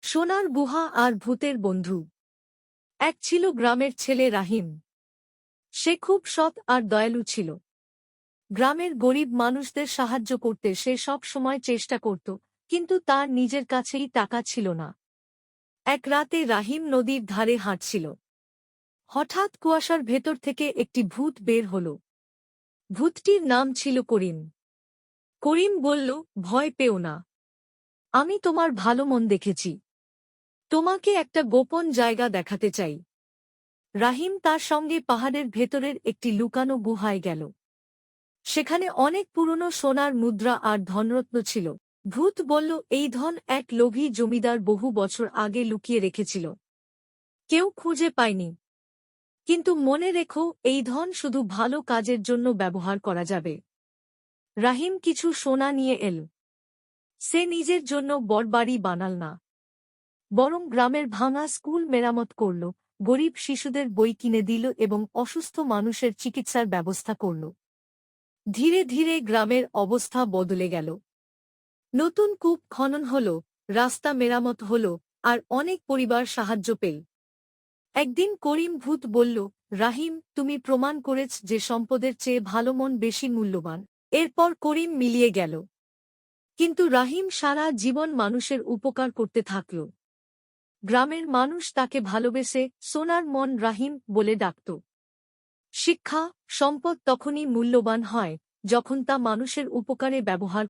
সোনার গুহা আর ভূতের বন্ধু। এক ছিল গ্রামের ছেলে রাহিম। সে খুব সৎ আর দয়ালু ছিল। গ্রামের গরিব মানুষদের সাহায্য করতে সে সব সময় চেষ্টা করত, কিন্তু তার নিজের কাছেই টাকা ছিল না। এক রাতে রাহিম নদীর ধারে হাঁটছিল। হঠাৎ কুয়াশার ভেতর থেকে একটি ভূত বের হল। ভূতটির নাম ছিল করিম। করিম বলল, ভয় পেও না, আমি তোমার ভালো মন দেখেছি। তোমাকে একটা গোপন জায়গা দেখাতে চাই। রাহিম তার সঙ্গে পাহাড়ের ভেতরের একটি লুকানো গুহায় গেল। সেখানে অনেক পুরনো সোনার মুদ্রা আর ধনরত্ন ছিল। ভূত বলল, এই ধন এক লোভী জমিদার বহু বছর আগে লুকিয়ে রেখেছিল। কেউ খুঁজে পায়নি। কিন্তু মনে রেখো, এই ধন শুধু ভালো কাজের জন্য ব্যবহার করা যাবে। রাহিম কিছু সোনা নিয়ে এল। সে নিজের জন্য বড় বাড়ি বানাল না, বরং গ্রামের ভাঙা স্কুল মেরামত করল, গরিব শিশুদের বই কিনে দিল এবং অসুস্থ মানুষের চিকিৎসার ব্যবস্থা করল। ধীরে ধীরে গ্রামের অবস্থা বদলে গেল। নতুন কূপ খনন হল, রাস্তা মেরামত হল, আর অনেক পরিবার সাহায্য পেল। একদিন করিম ভূত বলল, রাহিম, তুমি প্রমাণ করেছ যে সম্পদের চেয়ে ভালো মন বেশি মূল্যবান। এরপর করিম মিলিয়ে গেল। কিন্তু রাহিম সারা জীবন মানুষের উপকার করতে থাকল। গ্রামের মানুষ তাকে ভালোবেসে সোনার মন রাহিম বলে ডাকত। শিক্ষা, সম্পদ তখনই মূল্যবান হয় যখন তা মানুষের উপকারে ব্যবহার